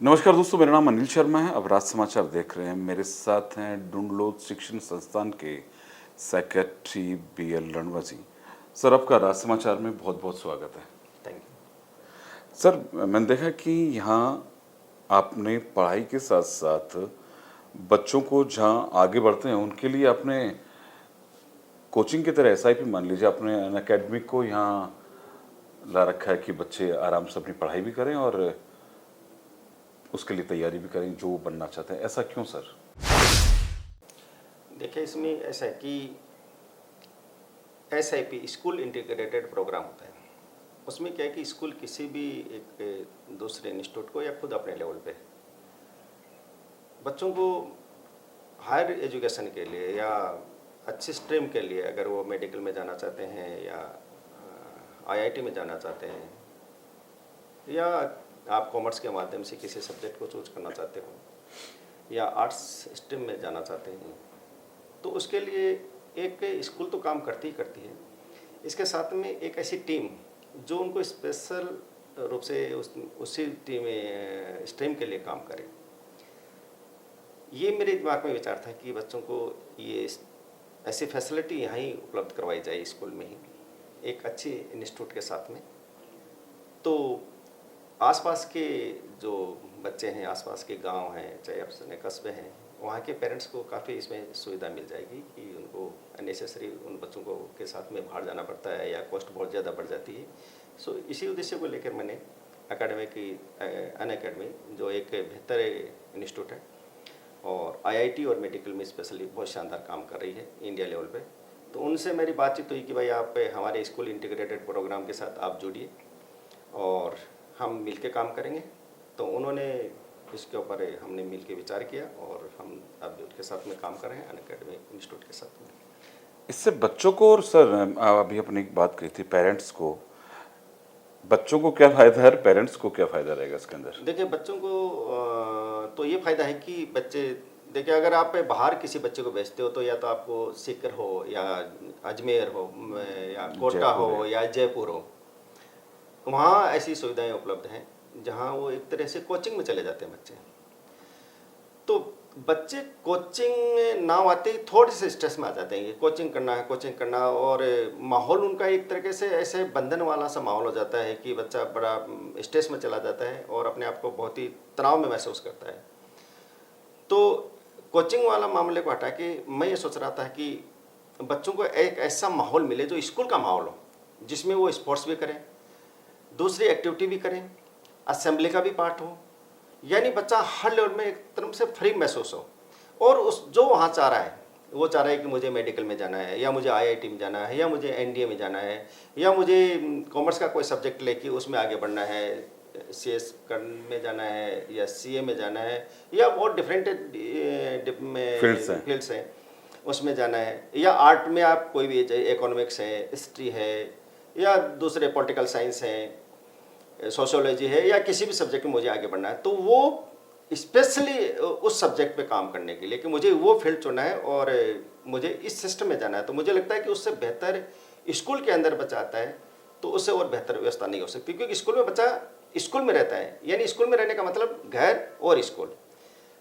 नमस्कार दोस्तों, मेरा नाम अनिल शर्मा है। अब राज समाचार देख रहे हैं। मेरे साथ हैं डुंडलोद शिक्षण संस्थान के सेक्रेटरी BL रणवा जी। सर, आपका राज समाचार में बहुत बहुत स्वागत है। Thank you. सर, मैंने देखा कि यहाँ आपने पढ़ाई के साथ साथ बच्चों को जहाँ आगे बढ़ते हैं उनके लिए आपने कोचिंग की तरह SIP मान लीजिए, आपने अन अकेडमिक को यहाँ ला रखा है कि बच्चे आराम से अपनी पढ़ाई भी करें और उसके लिए तैयारी भी करें जो बनना चाहते हैं। ऐसा क्यों सर? देखिए, इसमें ऐसा है कि SIP स्कूल इंटीग्रेटेड प्रोग्राम होता है। उसमें क्या है कि स्कूल किसी भी एक दूसरे इंस्टीट्यूट को या खुद अपने लेवल पे बच्चों को हायर एजुकेशन के लिए या अच्छी स्ट्रीम के लिए, अगर वो मेडिकल में जाना चाहते हैं या IIT में जाना चाहते हैं या आप कॉमर्स के माध्यम से किसी सब्जेक्ट को चूज करना चाहते हो या आर्ट्स स्ट्रीम में जाना चाहते हैं, तो उसके लिए एक स्कूल तो काम करती ही करती है। इसके साथ में एक ऐसी टीम जो उनको स्पेशल रूप से उसी टीम स्ट्रीम के लिए काम करे। ये मेरे दिमाग में विचार था कि बच्चों को ये ऐसी फैसिलिटी यहाँ ही उपलब्ध करवाई जाए स्कूल में ही, एक अच्छी इंस्टीट्यूट के साथ में। तो आसपास के जो बच्चे हैं, आसपास के गांव हैं, चाहे अपने कस्बे हैं, वहाँ के पेरेंट्स को काफ़ी इसमें सुविधा मिल जाएगी कि उनको अननेसेसरी उन बच्चों को के साथ में बाहर जाना पड़ता है या कॉस्ट बहुत ज़्यादा बढ़ जाती है। सो इसी उद्देश्य को लेकर मैंने अन अकेडमी जो एक बेहतर इंस्टीट्यूट है और IIT और मेडिकल में स्पेशली बहुत शानदार काम कर रही है इंडिया लेवल पे, तो उनसे मेरी बातचीत हुई कि भाई आप हमारे स्कूल इंटीग्रेटेड प्रोग्राम के साथ आप जुड़िए और हम मिलके काम करेंगे। तो उन्होंने इसके ऊपर हमने मिलके विचार किया और हम अब उनके साथ में काम कर रहे हैं अन अकेडमी इंस्टीट्यूट के साथ में। इससे बच्चों को और सर, अभी अपनी बात कही थी पेरेंट्स को, बच्चों को क्या फायदा है और पेरेंट्स को क्या फायदा रहेगा इसके अंदर? देखिए, बच्चों को तो ये फायदा है कि बच्चे, देखिए अगर आप बाहर किसी बच्चे को भेजते हो तो या तो आपको सीकर हो या अजमेर हो या कोटा हो या जयपुर हो, वहाँ ऐसी सुविधाएं उपलब्ध हैं जहाँ वो एक तरह से कोचिंग में चले जाते हैं बच्चे। तो बच्चे कोचिंग ना आते ही थोड़े से स्ट्रेस में आ जाते हैं, ये कोचिंग करना है, कोचिंग करना, और माहौल उनका एक तरीके से ऐसे बंधन वाला सा माहौल हो जाता है कि बच्चा बड़ा स्ट्रेस में चला जाता है और अपने आप को बहुत ही तनाव में महसूस करता है। तो कोचिंग वाला मामले को हटा के मैं ये सोच रहा था कि बच्चों को एक ऐसा माहौल मिले जो स्कूल का माहौल हो, जिसमें वो स्पोर्ट्स भी करें, दूसरी एक्टिविटी भी करें, असेंबली का भी पार्ट हो, यानी बच्चा हर लेवल में एक तरफ से फ्री महसूस हो। और उस जो वहाँ चाह रहा है, वो चाह रहा है कि मुझे मेडिकल में जाना है या मुझे IIT में जाना है या मुझे NDA में जाना है या मुझे कॉमर्स का कोई सब्जेक्ट लेके उसमें आगे बढ़ना है, CS में जाना है या CA में जाना है या बहुत डिफरेंट फील्ड्स हैं उसमें जाना है, या आर्ट में आप कोई भी, इकोनॉमिक्स है, हिस्ट्री है या दूसरे पॉलिटिकल साइंस है, सोशियोलॉजी है, या किसी भी सब्जेक्ट में मुझे आगे बढ़ना है, तो वो स्पेशली उस सब्जेक्ट पे काम करने के लिए कि मुझे वो फील्ड चुनना है और मुझे इस सिस्टम में जाना है, तो मुझे लगता है कि उससे बेहतर स्कूल के अंदर बच्चा आता है तो उससे और बेहतर व्यवस्था नहीं हो सकती। क्योंकि स्कूल में बच्चा स्कूल में रहता है, यानी स्कूल में रहने का मतलब घर और स्कूल।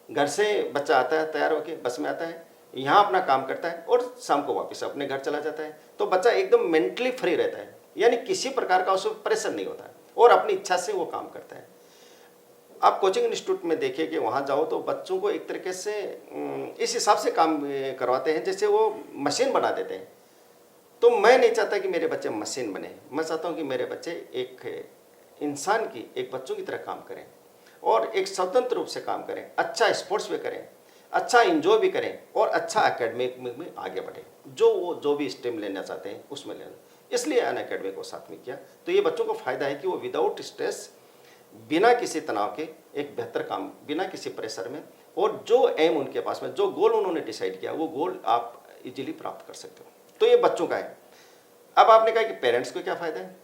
घर से बच्चा आता है, तैयार होकर बस में आता है, यहाँ अपना काम करता है और शाम को वापस अपने घर चला जाता है। तो बच्चा एकदम मेंटली फ्री रहता है, यानी किसी प्रकार का उसमें प्रेशर नहीं होता है और अपनी इच्छा से वो काम करता है। आप कोचिंग इंस्टीट्यूट में देखिए कि वहाँ जाओ तो बच्चों को एक तरीके से इस हिसाब से काम करवाते हैं जैसे वो मशीन बना देते हैं। तो मैं नहीं चाहता कि मेरे बच्चे मशीन बने, मैं चाहता हूँ कि मेरे बच्चे एक इंसान की, एक बच्चों की तरह काम करें और एक स्वतंत्र रूप से काम करें, अच्छा स्पोर्ट्स भी करें, अच्छा इंजॉय भी करें और अच्छा एकेडमिक में आगे बढ़े, जो भी स्ट्रीम लेना चाहते हैं उसमें लेना। इसलिए अन अकेडमी को साथ में किया। तो ये बच्चों को फायदा है कि वो विदाउट स्ट्रेस, बिना किसी तनाव के, एक बेहतर काम, बिना किसी प्रेशर में, और जो एम उनके पास में, जो गोल उन्होंने डिसाइड किया, वो गोल आप इजीली प्राप्त कर सकते हो। तो ये बच्चों का है। अब आपने कहा कि पेरेंट्स को क्या फ़ायदा है,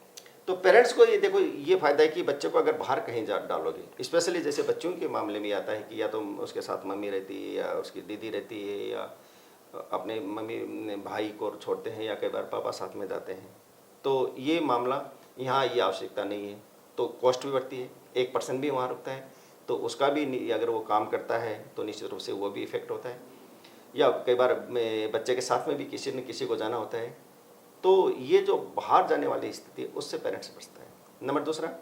तो पेरेंट्स को ये देखो, ये फ़ायदा है कि बच्चे को अगर बाहर कहीं जा डालोगे, स्पेशली जैसे बच्चों के मामले में आता है कि या तो उसके साथ मम्मी रहती है या उसकी दीदी रहती है या अपने मम्मी भाई को छोड़ते हैं या कई बार पापा साथ में जाते हैं, तो ये मामला यहाँ ये आवश्यकता नहीं है। तो कॉस्ट भी बढ़ती है, एक पर्सन भी वहाँ रुकता है, तो उसका भी अगर वो काम करता है तो निश्चित रूप से वो भी इफेक्ट होता है। या कई बार बच्चे के साथ में भी किसी न किसी को जाना होता है, तो ये जो बाहर जाने वाली स्थिति है उससे पेरेंट्स बचता है। नंबर दूसरा,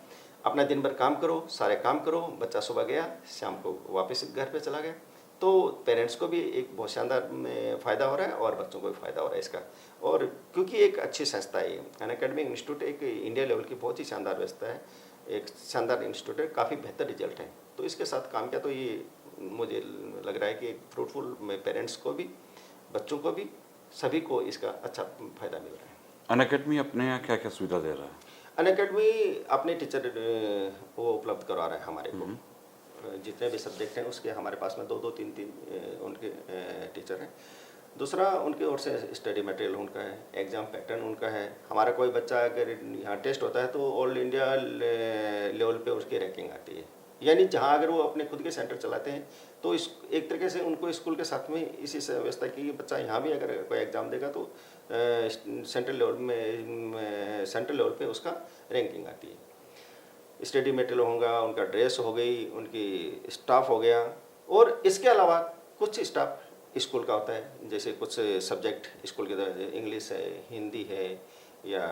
अपना दिन भर काम करो, सारे काम करो, बच्चा सुबह गया, शाम को वापस घर पे चला गया, तो पेरेंट्स को भी एक बहुत शानदार फ़ायदा हो रहा है और बच्चों को भी फ़ायदा हो रहा है इसका। और क्योंकि एक अच्छी संस्था है, अनअकैडमी इंस्टीट्यूट एक इंडिया लेवल की बहुत ही शानदार व्यवस्था है, एक शानदार इंस्टीट्यूट है, काफ़ी बेहतर रिजल्ट है। तो इसके साथ काम किया तो ये मुझे लग रहा है कि फ्रूटफुल पेरेंट्स को भी, बच्चों को भी, सभी को इसका अच्छा फ़ायदा मिल रहा है। अनअकैडमी अपने यहाँ क्या क्या सुविधा दे रहा है? अनअकैडमी अपने टीचर वो उपलब्ध करवा रहा है हमारे को। जितने भी सब्जेक्ट हैं उसके हमारे पास में 2-2, 3-3 उनके टीचर हैं। दूसरा, उनकी ओर से स्टडी मटेरियल उनका है, एग्ज़ाम पैटर्न उनका है। हमारा कोई बच्चा अगर यहाँ टेस्ट होता है तो ऑल इंडिया लेवल पे उसकी रैंकिंग आती है। यानी जहाँ अगर वो अपने खुद के सेंटर चलाते हैं तो इस एक तरीके से उनको स्कूल के साथ में इसी से व्यवस्था की, बच्चा यहाँ भी अगर कोई एग्ज़ाम देगा तो सेंट्रल लेवल पे उसका रैंकिंग आती है। स्टडी मटेरियल होगा, उनका ड्रेस हो गई, उनकी स्टाफ हो गया, और इसके अलावा कुछ स्टाफ स्कूल का होता है, जैसे कुछ सब्जेक्ट स्कूल के तरह इंग्लिश है, हिंदी है, या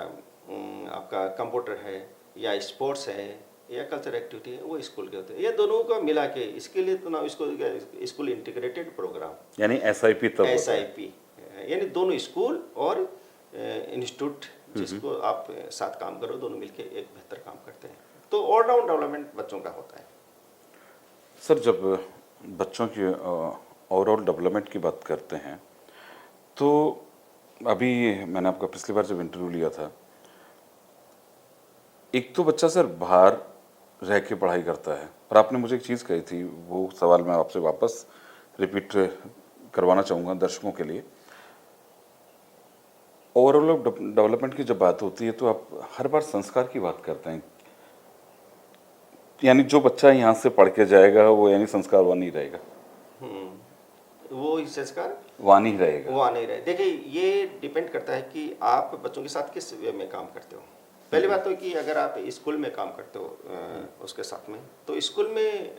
आपका कंप्यूटर है, या स्पोर्ट्स है, या कल्चर एक्टिविटी है, वो स्कूल के होते हैं। ये दोनों को मिला के इसके लिए तो ना इसको स्कूल इंटीग्रेटेड प्रोग्राम, यानी SIP तब होता है। SIP, यानी दोनों स्कूल और इंस्टीट्यूट जिसको आप साथ काम करो, दोनों मिलके एक बेहतर काम करते हैं, तो ऑलराउंड डेवलपमेंट बच्चों का होता है। सर, जब बच्चों की ओवरऑल डेवलपमेंट की बात करते हैं तो अभी मैंने आपका पिछली बार जब इंटरव्यू लिया था, एक तो बच्चा सर बाहर रह के पढ़ाई करता है, और आपने मुझे एक चीज़ कही थी, वो सवाल मैं आपसे वापस रिपीट करवाना चाहूँगा दर्शकों के लिए। ओवरऑल डेवलपमेंट की जब बात होती है तो आप हर बार संस्कार की बात करते हैं, यानी जो बच्चा यहाँ से पढ़ के जाएगा वो यानी संस्कारवान ही रहेगा। वो ही संस्कार वान ही रहेगा। वो नहीं रहे। देखिए, ये डिपेंड करता है कि आप बच्चों के साथ किस वे में काम करते हो। पहली बात तो कि अगर आप स्कूल में काम करते हो उसके साथ में, तो स्कूल में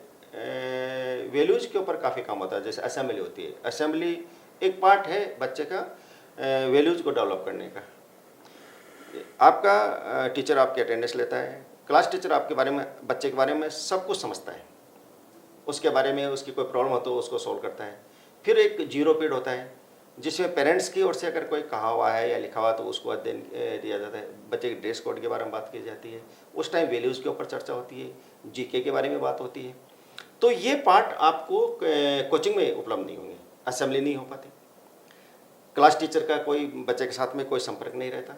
वैल्यूज के ऊपर काफ़ी काम होता है। जैसे असेंबली होती है, असेंबली एक पार्ट है बच्चे का वैल्यूज को डेवलप करने का। आपका टीचर आपकी अटेंडेंस लेता है, क्लास टीचर आपके बारे में, बच्चे के बारे में सब कुछ समझता है, उसके बारे में उसकी कोई प्रॉब्लम हो तो उसको सॉल्व करता है। फिर एक जीरो पीरियड होता है जिसमें पेरेंट्स की ओर से अगर कोई कहा हुआ है या लिखा हुआ तो उसको अध्ययन दिया जाता है। बच्चे के ड्रेस कोड के बारे में बात की जाती है, उस टाइम वैल्यूज़ के ऊपर चर्चा होती है, जीके के बारे में बात होती है। तो ये पार्ट आपको कोचिंग में उपलब्ध नहीं होंगे, असेंबली नहीं हो पाती, क्लास टीचर का कोई बच्चे के साथ में कोई संपर्क नहीं रहता,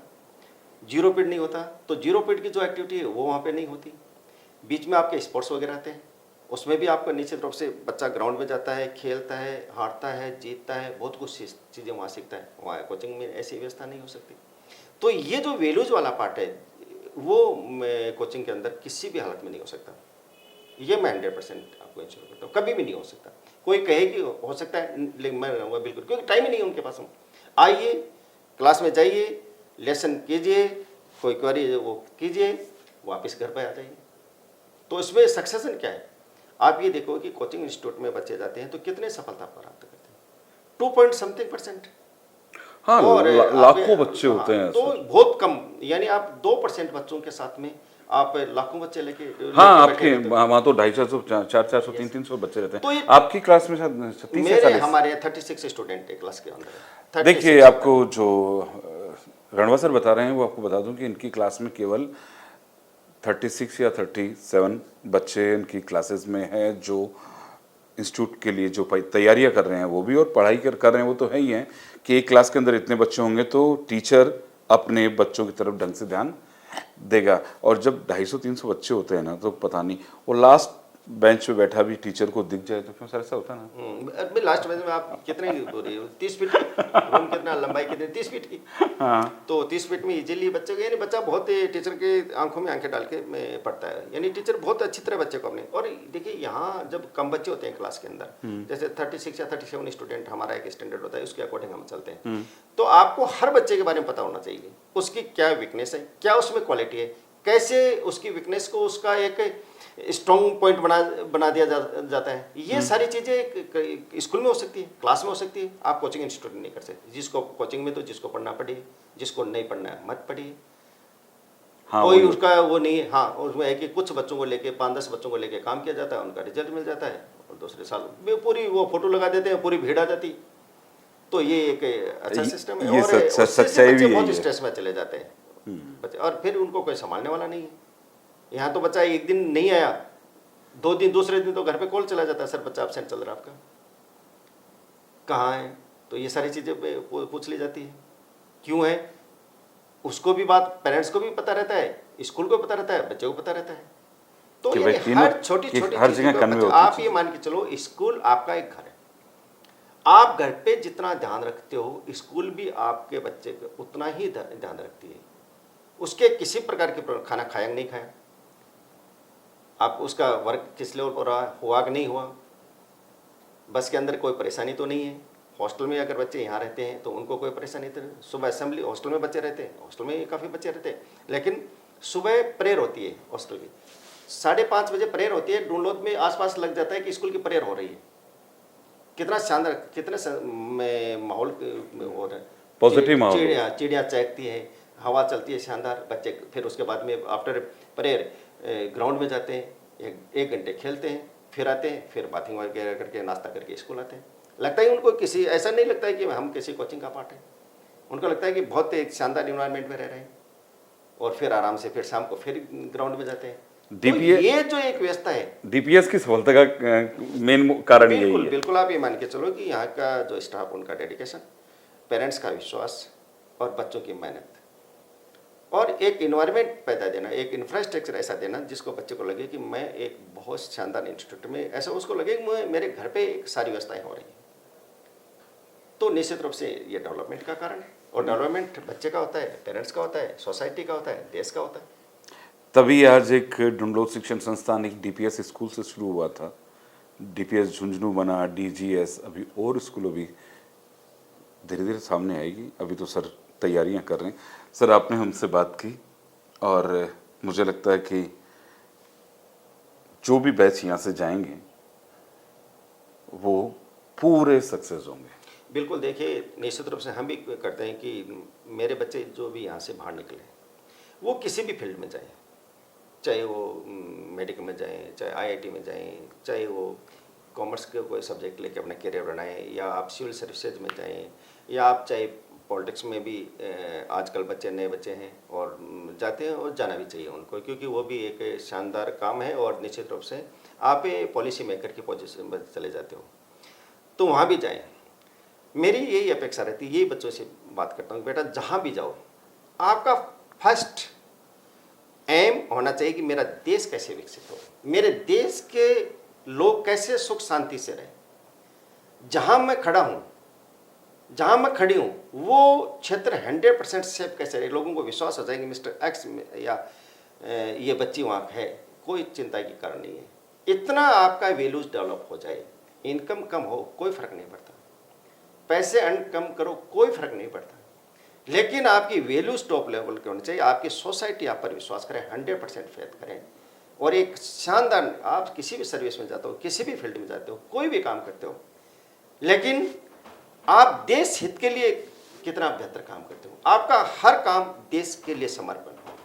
जीरो पीरियड नहीं होता, तो जीरो पीरियड की जो एक्टिविटी है वो वहाँ पे नहीं होती। बीच में आपके स्पोर्ट्स वगैरह आते हैं, उसमें भी आपका निश्चित रूप से बच्चा ग्राउंड में जाता है, खेलता है, हारता है, जीतता है, बहुत कुछ चीज़ें वहाँ सीखता है। वहाँ कोचिंग में ऐसी व्यवस्था नहीं हो सकती। तो ये जो वैल्यूज वाला पार्ट है वो कोचिंग के अंदर किसी भी हालत में नहीं हो सकता। ये मैं 100% आपको इंश्योर करता हूँ, कभी भी नहीं हो सकता। कोई कहे कि हो सकता है, लेकिन मैं रहूँगा बिल्कुल, क्योंकि टाइम ही नहीं है उनके पास। आइए, क्लास में जाइए, लेसन कीजिए, कोई क्वेरी वो कीजिए, वापस घर पर आ जाइए। तो इसमें सक्सेसन क्या है? आप ये देखो कि कोचिंग इंस्टीट्यूट में बच्चे जाते हैं तो कितने सफलता प्राप्त करते हैं, 2.something%। हाँ, और लाखों बच्चे होते हैं तो सर। बहुत कम, यानी आप 2% बच्चों के साथ में आप लाखों बच्चे लेके हाँ, बैठे आपके रहते हो। वहाँ तो 250, 400, 400, 300 बच्चे रहते तो हैं। ये- आपकी क्लास में शायद 30 या 40। हमारे 36 स्टूडेंट है क्लास के अंदर। देखिए, 36 आपको जो रणवा सर बता रहे हैं वो आपको बता दूं कि इनकी क्लास में केवल 36 या 37 बच्चे इनकी क्लासेस में हैं जो इंस्टीट्यूट के लिए जो तैयारियां कर रहे हैं वो भी, और पढ़ाई कर रहे हैं वो तो है ही हैं कि एक क्लास के अंदर इतने बच्चे होंगे तो टीचर अपने बच्चों की तरफ ढंग से ध्यान देगा। और जब 250-300 बच्चे होते हैं ना, तो पता नहीं वो लास्ट बेंच पे बैठा भी टीचर को दिख जाए तो क्यों सर, ऐसा होता है ना। अभी लास्ट में आप कितने हो रही हो, 30 फीट की रूम, कितना लंबाई कितनी, 30 फीट की। तो 30 फीट में इजीली बच्चे को, यानी बच्चा बहुत टीचर के आंखों में आंखें डाल के में पढ़ता है, यानी टीचर बहुत अच्छी तरह बच्चे को अपने। और देखिए, यहाँ जब कम बच्चे होते हैं क्लास के अंदर, जैसे 36 या 37 स्टूडेंट हमारा एक स्टैंडर्ड होता है, उसके अकॉर्डिंग हम चलते हैं। तो आपको हर बच्चे के बारे में पता होना चाहिए, उसकी क्या वीकनेस है, क्या उसमें क्वालिटी है, कैसे उसकी वीकनेस को उसका एक स्ट्रॉन्ग पॉइंट बना दिया जाता है। ये सारी चीज़ें स्कूल में हो सकती है, क्लास में हो सकती है, आप कोचिंग इंस्टीट्यूट में नहीं कर सकते। जिसको कोचिंग में तो जिसको पढ़ना पड़े, जिसको नहीं पढ़ना है मत पढ़िए। हाँ, कोई वही। उसका वो नहीं है। हाँ, उसमें है कि कुछ बच्चों को लेके 5-10 बच्चों को लेके काम किया जाता है, उनका रिजल्ट मिल जाता है और दूसरे साल में पूरी वो फोटो लगा देते हैं, पूरी भीड़ आ जाती। तो ये एक अच्छा सिस्टम है ये और उससे सच्चाई बच्चे भी बहुत यही है। स्ट्रेस में चले जाते हैं बच्चे, और फिर उनको कोई संभालने वाला नहीं है। यहाँ तो बच्चा एक दिन नहीं आया, 2 दिन, दूसरे दिन तो घर पे कॉल चला जाता है, सर बच्चा एब्सेंट चल रहा है आपका, कहाँ है? तो ये सारी चीज़ें पूछ ली जाती है, क्यों है? उसको भी बात, पेरेंट्स को भी पता रहता है, स्कूल को पता रहता है, बच्चे को पता रहता है। तो कि यानी भाई तीनों- हर छोटी कि छोटी हर चीज़ जगह को कन्वे बच्चा- होती आप है ये मान के चलो, स्कूल आपका एक घर है। आप घर पे जितना ध्यान रखते हो, स्कूल भी आपके बच्चे का उतना ही ध्यान रखती है। उसके किसी प्रकार के खाना खाया नहीं खाया, आप उसका वर्क किस लेवल पर रहा, हुआ कि नहीं हुआ, बस के अंदर कोई परेशानी तो नहीं है। हॉस्टल में अगर बच्चे यहाँ रहते हैं तो उनको कोई परेशानी तो नहीं। सुबह असेंबली, हॉस्टल में बच्चे रहते हैं, हॉस्टल में काफ़ी बच्चे रहते हैं, लेकिन सुबह प्रेयर होती है हॉस्टल की, 5:30 बजे प्रेयर होती है। डूनलोद में आसपास लग जाता है कि स्कूल की प्रेयर हो रही है। कितना शानदार, कितने माहौल हो रहा है, पॉजिटिव माहौल हो। चिड़िया चहकती है, हवा चलती है शानदार। बच्चे फिर उसके बाद में आफ्टर प्रेयर ग्राउंड में जाते हैं, 1 घंटे खेलते हैं, फिर आते हैं, फिर बाथिंग वगैरह करके नाश्ता करके स्कूल आते हैं। लगता है उनको किसी, ऐसा नहीं लगता है कि हम किसी कोचिंग का पार्ट है, उनको लगता है कि बहुत एक शानदार इन्वायरमेंट में रह रहे हैं, और फिर आराम से फिर शाम को फिर ग्राउंड में जाते हैं। तो DPS ये जो एक व्यवस्था है, DPS की सफलता का मेन कारण यही बिल्कुल है। बिल्कुल आप ये मान के चलो कि यहाँ का जो स्टाफ, उनका डेडिकेशन, पेरेंट्स का विश्वास और बच्चों की मेहनत, और एक इन्वायरमेंट पैदा देना, एक इंफ्रास्ट्रक्चर ऐसा देना जिसको बच्चे को लगे कि मैं एक बहुत शानदार इंस्टीट्यूट में, ऐसा उसको लगे कि मेरे घर पे एक सारी व्यवस्थाएं हो रही हैं। तो निश्चित रूप से ये डेवलपमेंट का कारण है, और डेवलपमेंट बच्चे का होता है, पेरेंट्स का होता है, सोसाइटी का होता है, देश का होता है। तभी आज एक डुंडलोद शिक्षण संस्थान एक DPS स्कूल से शुरू हुआ था, DPS झुंझुनू बना, DGS, अभी और स्कूलों भी धीरे धीरे सामने आएगी। अभी तो सर तैयारियां कर रहे हैं। सर, आपने हमसे बात की और मुझे लगता है कि जो भी बैच यहाँ से जाएंगे वो पूरे सक्सेस होंगे। बिल्कुल, देखिए निश्चित रूप से हम भी करते हैं कि मेरे बच्चे जो भी यहाँ से बाहर निकले, वो किसी भी फील्ड में जाएं, चाहे वो मेडिकल में जाएं, चाहे IIT में जाएं, चाहे वो कॉमर्स के कोई सब्जेक्ट लेके अपना करियर बनाएं, या आप सिविल सर्विसेज में जाएं, या आप चाहे पॉलिटिक्स में भी, आजकल बच्चे, नए बच्चे हैं और जाते हैं, और जाना भी चाहिए उनको, क्योंकि वो भी एक शानदार काम है। और निश्चित रूप से आप पॉलिसी मेकर की पोजीशन में चले जाते हो, तो वहाँ भी जाएं। मेरी यही अपेक्षा रहती है, यही बच्चों से बात करता हूँ, बेटा जहाँ भी जाओ, आपका फर्स्ट एम होना चाहिए कि मेरा देश कैसे विकसित हो, मेरे देश के लोग कैसे सुख शांति से रहें, जहाँ मैं खड़ा हूँ, जहाँ मैं खड़ी हूँ, वो क्षेत्र 100% सेफ कैसे रहे, लोगों को विश्वास हो जाए कि मिस्टर एक्स या ये बच्ची वहाँ है, कोई चिंता की कारण नहीं है। इतना आपका वैल्यूज डेवलप हो जाए, इनकम कम हो कोई फ़र्क नहीं पड़ता, पैसे अर्न कम करो कोई फ़र्क नहीं पड़ता, लेकिन आपकी वैल्यूज टॉप लेवल के होने चाहिए। आपकी सोसाइटी आप पर विश्वास करें, 100% फेथ करें, और एक शानदार, आप किसी भी सर्विस में जाते हो, किसी भी फील्ड में जाते हो, कोई भी काम करते हो, लेकिन आप देश हित के लिए कितना बेहतर काम करते हो, आपका हर काम देश के लिए समर्पण हो।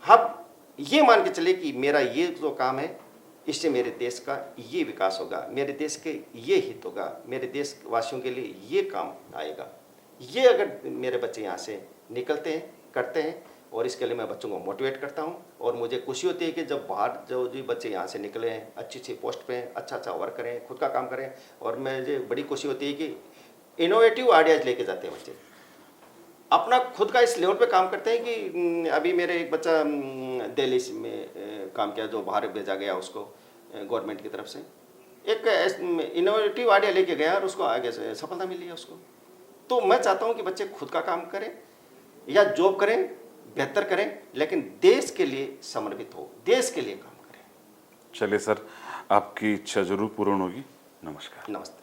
हम ये मान के चले कि मेरा ये जो काम है, इससे मेरे देश का ये विकास होगा, मेरे देश के ये हित होगा, मेरे देशवासियों के लिए ये काम आएगा। ये अगर मेरे बच्चे यहाँ से निकलते हैं, करते हैं, और इसके लिए मैं बच्चों को मोटिवेट करता हूँ, और मुझे खुशी होती है कि जब बाहर जो भी बच्चे यहाँ से निकले हैं, अच्छी अच्छी पोस्ट पे हैं, अच्छा वर्क करें, खुद का काम करें, और मुझे बड़ी खुशी होती है कि इनोवेटिव आइडियाज़ लेके जाते हैं बच्चे, अपना खुद का इस लेवल पे काम करते हैं कि अभी मेरे एक बच्चा दिल्ली में काम किया, जो बाहर भेजा गया उसको गवर्नमेंट की तरफ से, एक इनोवेटिव आइडिया लेके गया और उसको आगे से सफलता मिली है उसको। तो मैं चाहता हूँ कि बच्चे खुद का काम करें या जॉब करें, बेहतर करें, लेकिन देश के लिए समर्पित हो, देश के लिए काम करें। चलिए सर, आपकी इच्छा जरूर पूर्ण होगी। नमस्कार। नमस्ते।